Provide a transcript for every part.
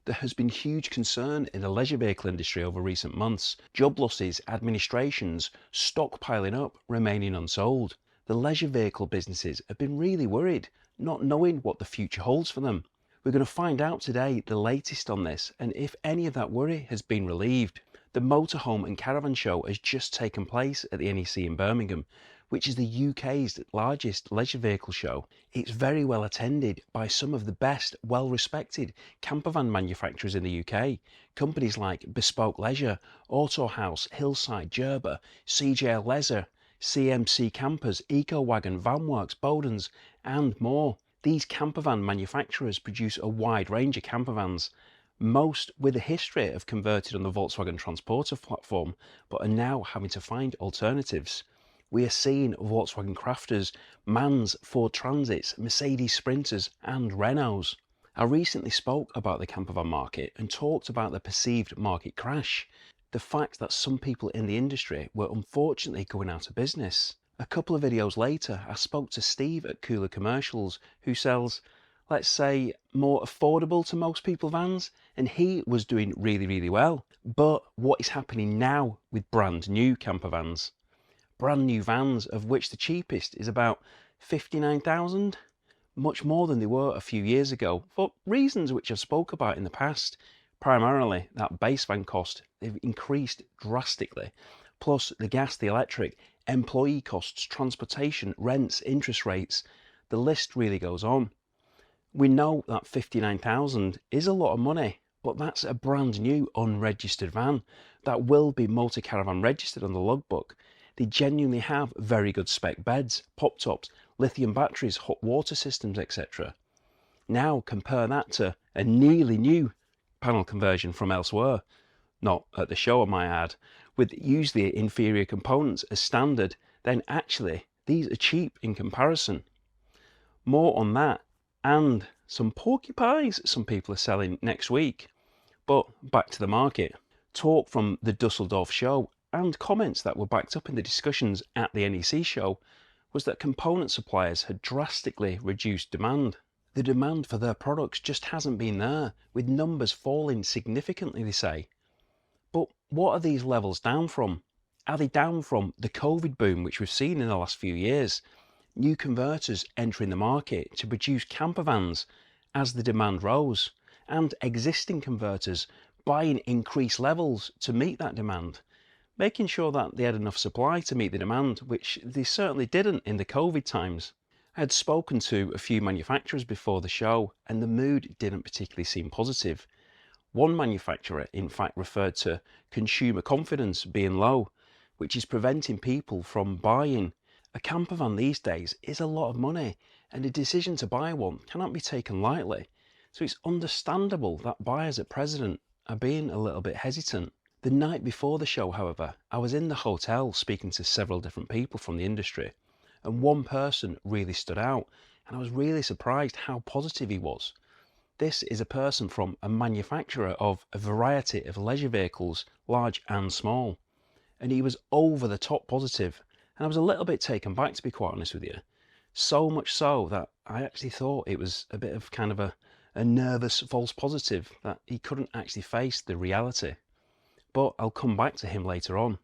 There has been huge concern in the leisure vehicle industry over recent months. Job losses, administrations, stock piling up, remaining unsold. The leisure vehicle businesses have been really worried, not knowing what the future holds for them. We're going to find out today the latest on this and if any of that worry has been relieved. The Motorhome and Caravan Show has just taken place at the NEC in Birmingham, which is the UK's largest leisure vehicle show. It's very well attended by some of the best, well-respected campervan manufacturers in the UK. Companies like Bespoke Leisure, Autohouse, Hillside, Gerber, CJL Leisure, CMC Campers, EcoWagon, Vanworks, Bowdens, and more. These campervan manufacturers produce a wide range of campervans, most with a history of converted on the Volkswagen Transporter platform, but are now having to find alternatives. We are seeing Volkswagen Crafters, MANs, Ford Transits, Mercedes Sprinters and Renaults. I recently spoke about the campervan market and talked about the perceived market crash, the fact that some people in the industry were unfortunately going out of business. A couple of videos later, I spoke to Steve at Cooler Commercials, who sells, let's say, more affordable to most people vans, and he was doing really well. But what is happening now with brand new campervans? Brand new vans, of which the cheapest is about 59,000, much more than they were a few years ago, for reasons which I've spoke about in the past. Primarily that base van cost, they've increased drastically, plus the gas, the electric, employee costs, transportation, rents, interest rates, the list really goes on. We know that 59,000 is a lot of money, but that's a brand new unregistered van that will be Motor Caravan registered on the logbook. They genuinely have very good spec beds, pop tops, lithium batteries, hot water systems, etc. Now compare that to a nearly new panel conversion from elsewhere, not at the show I might add, with usually inferior components as standard, then actually these are cheap in comparison. More on that and some porcupines some people are selling next week. But back to the market. Talk from the Dusseldorf show and comments that were backed up in the discussions at the NEC show was that component suppliers had drastically reduced demand. The demand for their products just hasn't been there, with numbers falling significantly, they say. But what are these levels down from? Are they down from the COVID boom which we've seen in the last few years? New converters entering the market to produce campervans as the demand rose, and existing converters buying increased levels to meet that demand, making sure that they had enough supply to meet the demand, which they certainly didn't in the COVID times. I had spoken to a few manufacturers before the show and the mood didn't particularly seem positive. One manufacturer in fact referred to consumer confidence being low, which is preventing people from buying. A campervan these days is a lot of money and a decision to buy one cannot be taken lightly, so it's understandable that buyers at present are being a little bit hesitant. The night before the show, however, I was in the hotel speaking to several different people from the industry, and one person really stood out, and I was really surprised how positive he was. This is a person from a manufacturer of a variety of leisure vehicles, large and small, and he was over the top positive, and I was a little bit taken back, to be quite honest with you. So much so that I actually thought it was a bit of kind of a nervous false positive, that he couldn't actually face the reality. But I'll come back to him later on.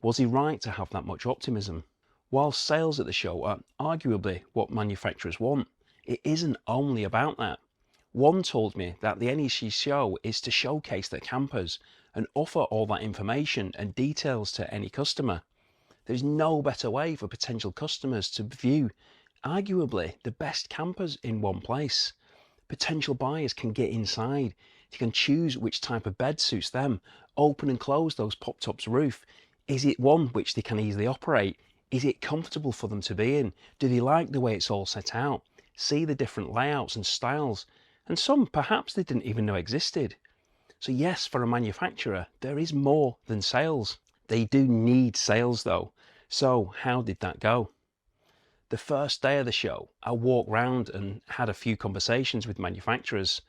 Was he right to have that much optimism? While sales at the show are arguably what manufacturers want, it isn't only about that. One told me that the NEC show is to showcase their campers and offer all that information and details to any customer. There's no better way for potential customers to view arguably the best campers in one place. Potential buyers can get inside, they can choose which type of bed suits them, open and close those pop-tops roof. Is it one which they can easily operate? Is it comfortable for them to be in? Do they like the way it's all set out? See the different layouts and styles, and some perhaps they didn't even know existed. So yes, for a manufacturer, there is more than sales. They do need sales though. So how did that go? The first day of the show, I walked round and had a few conversations with manufacturers,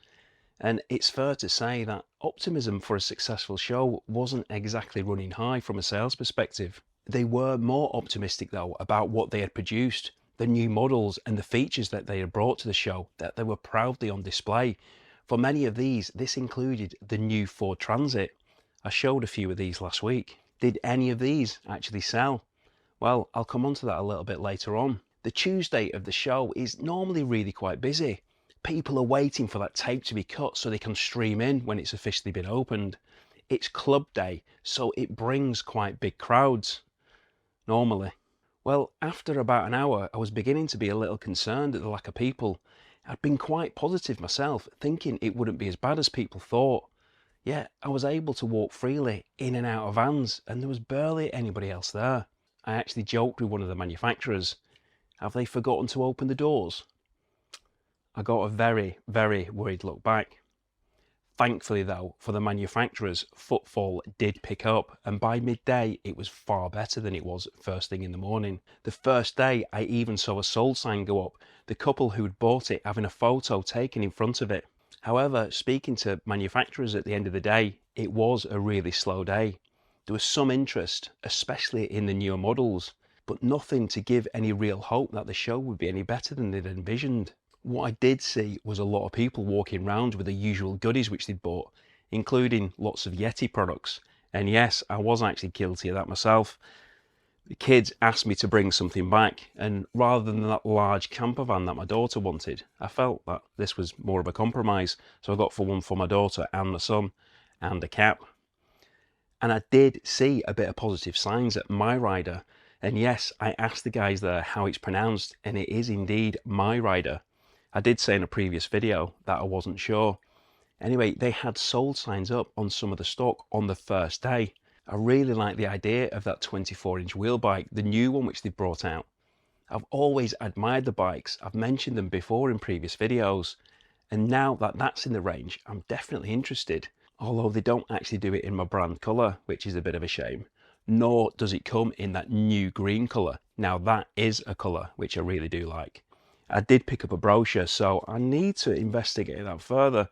and it's fair to say that optimism for a successful show wasn't exactly running high from a sales perspective. They were more optimistic though about what they had produced, the new models and the features that they had brought to the show, that they were proudly on display, For many of these, this included the new Ford Transit. I showed a few of these last week. Did any of these actually sell? Well, I'll come on to that a little bit later on. The Tuesday of the show is normally really quite busy. People are waiting for that tape to be cut so they can stream in when it's officially been opened. It's club day, so it brings quite big crowds, normally. Well, after about an hour, I was beginning to be a little concerned at the lack of people. I'd been quite positive myself, thinking it wouldn't be as bad as people thought. Yet, I was able to walk freely in and out of vans, and there was barely anybody else there. I actually joked with one of the manufacturers. Have they forgotten to open the doors? I got a very, very worried look back. Thankfully though, for the manufacturers, footfall did pick up, and by midday it was far better than it was first thing in the morning. The first day I even saw a sold sign go up, the couple who'd bought it having a photo taken in front of it. However, speaking to manufacturers at the end of the day, it was a really slow day. There was some interest, especially in the newer models, but nothing to give any real hope that the show would be any better than they'd envisioned. What I did see was a lot of people walking around with the usual goodies which they'd bought, including lots of Yeti products. And yes, I was actually guilty of that myself. The kids asked me to bring something back, and rather than that large camper van that my daughter wanted, I felt that this was more of a compromise. So I got for one for my daughter and my son, and a cap. And I did see a bit of positive signs at My Rider. And yes, I asked the guys there how it's pronounced, and it is indeed My Rider. I did say in a previous video that I wasn't sure. Anyway, they had sold signs up on some of the stock on the first day. I really like the idea of that 24-inch wheel bike, the new one which they brought out. I've always admired the bikes, I've mentioned them before in previous videos, and now that that's in the range, I'm definitely interested. Although they don't actually do it in my brand colour, which is a bit of a shame. Nor does it come in that new green colour. Now that is a colour which I really do like. I did pick up a brochure, so I need to investigate that further.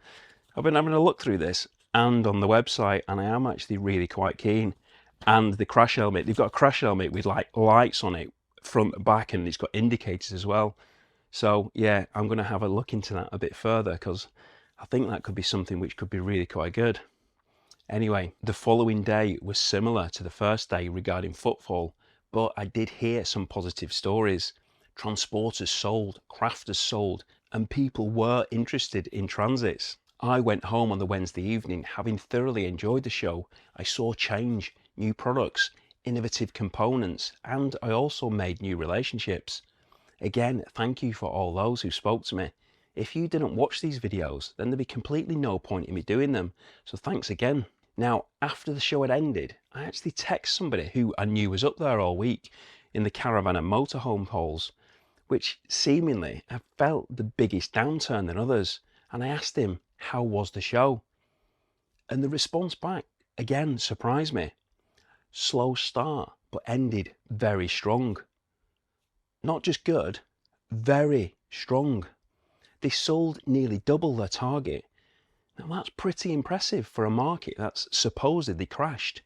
I've been having a look through this and on the website, and I am actually really quite keen. And the crash helmet, they've got a crash helmet with like lights on it, front and back, and it's got indicators as well. So yeah, I'm going to have a look into that a bit further, because I think that could be something which could be really quite good. Anyway, the following day was similar to the first day regarding footfall, but I did hear some positive stories. Transporters sold, crafters sold, and people were interested in transits. I went home on the Wednesday evening having thoroughly enjoyed the show. I saw change, new products, innovative components, and I also made new relationships. Again, thank you for all those who spoke to me. If you didn't watch these videos, then there'd be completely no point in me doing them, so thanks again. Now, after the show had ended, I actually texted somebody who I knew was up there all week in the caravan and motorhome polls, which seemingly have felt the biggest downturn than others, and I asked him, how was the show? And the response back, again, surprised me. Slow start, but ended very strong. Not just good, very strong. They sold nearly double their target. Now that's pretty impressive for a market that's supposedly crashed.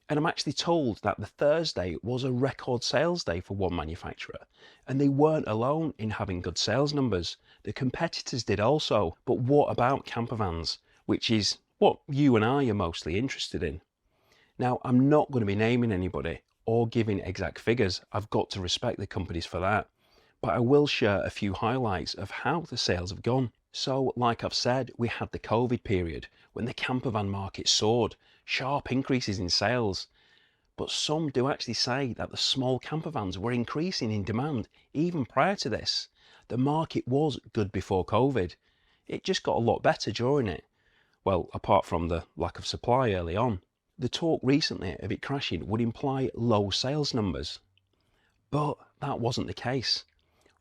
And I'm actually told that the Thursday was a record sales day for one manufacturer, and they weren't alone in having good sales numbers. The competitors did also. But what about campervans, which is what you and I are mostly interested in? Now, I'm not going to be naming anybody or giving exact figures. I've got to respect the companies for that. But I will share a few highlights of how the sales have gone. So, like I've said, we had the COVID period when the campervan market soared, sharp increases in sales. But some do actually say that the small campervans were increasing in demand even prior to this. The market was good before COVID. It just got a lot better during it. Well, apart from the lack of supply early on. The talk recently of it crashing would imply low sales numbers. But that wasn't the case.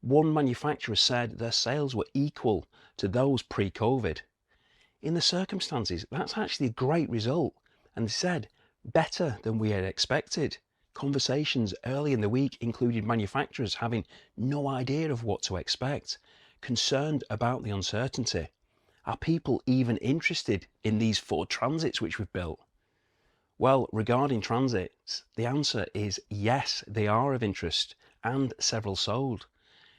One manufacturer said their sales were equal to those pre-COVID. In the circumstances, that's actually a great result, and they said better than we had expected. Conversations early in the week included manufacturers having no idea of what to expect, concerned about the uncertainty. Are people even interested in these Ford Transits which we've built? Well, regarding transits, the answer is yes, they are of interest, and several sold.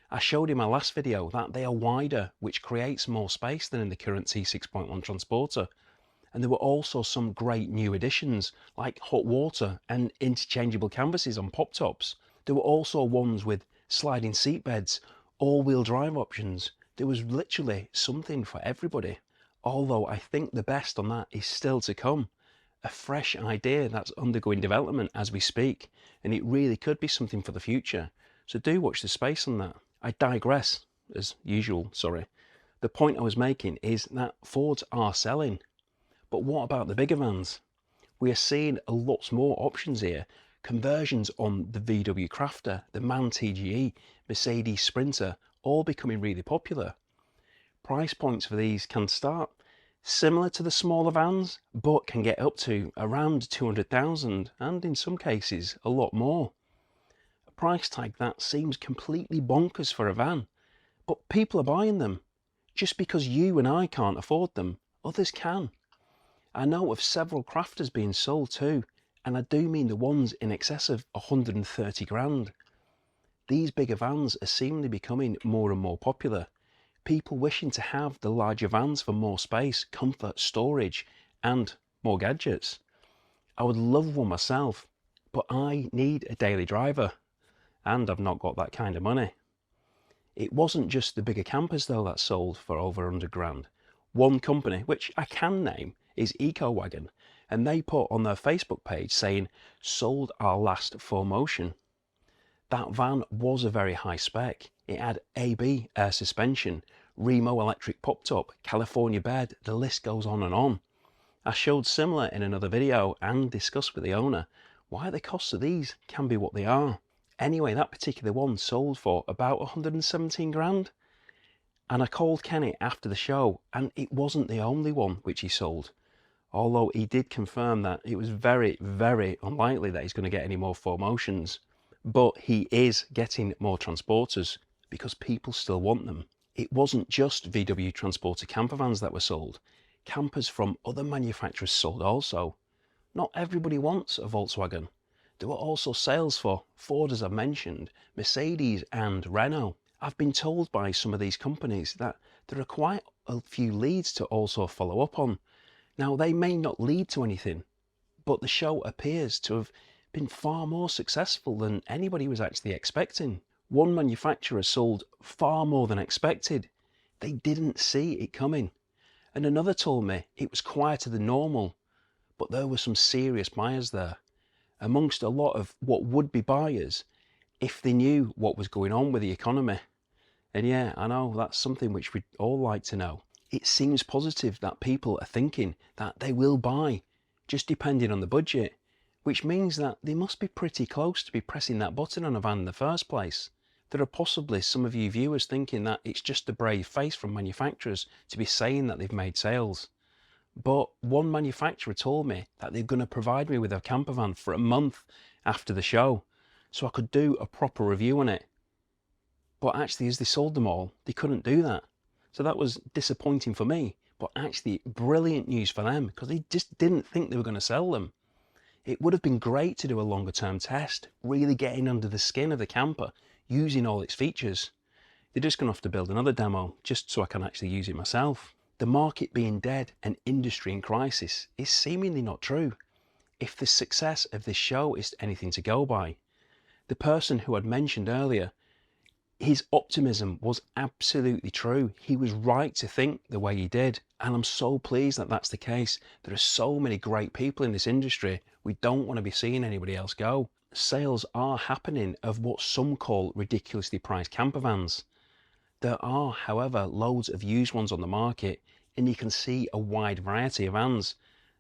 I showed in my last video that they are wider, which creates more space than in the current T6.1 Transporter. And there were also some great new additions like hot water and interchangeable canvases on pop tops. There were also ones with sliding seat beds, all-wheel drive options. There was literally something for everybody. Although I think the best on that is still to come. A fresh idea that's undergoing development as we speak, and it really could be something for the future. So do watch the space on that. I digress, as usual, sorry. The point I was making is that Fords are selling. But what about the bigger vans? We are seeing a lot more options here. Conversions on the VW Crafter, the MAN TGE, Mercedes Sprinter, all becoming really popular. Price points for these can start similar to the smaller vans, but can get up to around 200,000 and in some cases a lot more. A price tag that seems completely bonkers for a van, but people are buying them. Just because you and I can't afford them, others can. I know of several crafters being sold too, and I do mean the ones in excess of 130 grand. These bigger vans are seemingly becoming more and more popular. People wishing to have the larger vans for more space, comfort, storage, and more gadgets. I would love one myself, but I need a daily driver, and I've not got that kind of money. It wasn't just the bigger campers though that sold for over 100 grand. One company, which I can name, is EcoWagon, and they put on their Facebook page saying, sold our last 4Motion. That van was a very high spec. It had AB air suspension, Remo electric pop top, California bed, the list goes on and on. I showed similar in another video and discussed with the owner why the costs of these can be what they are. Anyway, that particular one sold for about 117 grand. And I called Kenny after the show, and it wasn't the only one which he sold. Although he did confirm that it was very, very unlikely that he's going to get any more 4Motions. But he is getting more transporters because people still want them. It wasn't just VW Transporter campervans that were sold. Campers from other manufacturers sold also. Not everybody wants a Volkswagen. There were also sales for Ford, as I mentioned, Mercedes and Renault. I've been told by some of these companies that there are quite a few leads to also follow up on. Now, they may not lead to anything, but the show appears to have been far more successful than anybody was actually expecting. One manufacturer sold far more than expected. They didn't see it coming. And another told me it was quieter than normal, but there were some serious buyers there. Amongst a lot of what would be buyers, if they knew what was going on with the economy. And yeah, I know that's something which we'd all like to know. It seems positive that people are thinking that they will buy, just depending on the budget, which means that they must be pretty close to be pressing that button on a van in the first place. There are possibly some of you viewers thinking that it's just a brave face from manufacturers to be saying that they've made sales. But one manufacturer told me that they're going to provide me with a campervan for a month after the show, so I could do a proper review on it. But actually, as they sold them all, they couldn't do that. So that was disappointing for me, but actually brilliant news for them because they just didn't think they were going to sell them. It would have been great to do a longer term test, really getting under the skin of the camper, using all its features. They're just going to have to build another demo just so I can actually use it myself. The market being dead and industry in crisis is seemingly not true. If the success of this show is anything to go by, the person who I'd mentioned earlier, his optimism was absolutely true. He was right to think the way he did. And I'm so pleased that that's the case. There are so many great people in this industry. We don't want to be seeing anybody else go. Sales are happening of what some call ridiculously priced campervans. There are, however, loads of used ones on the market, and you can see a wide variety of vans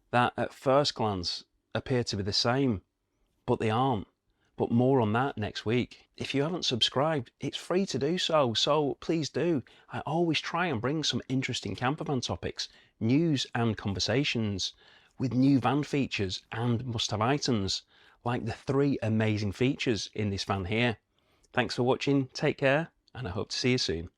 that at first glance appear to be the same, but they aren't. But more on that next week. If you haven't subscribed, it's free to do so, so please do. I always try and bring some interesting campervan topics, news and conversations, with new van features and must-have items, like the 3 amazing features in this van here. Thanks for watching, take care, and I hope to see you soon.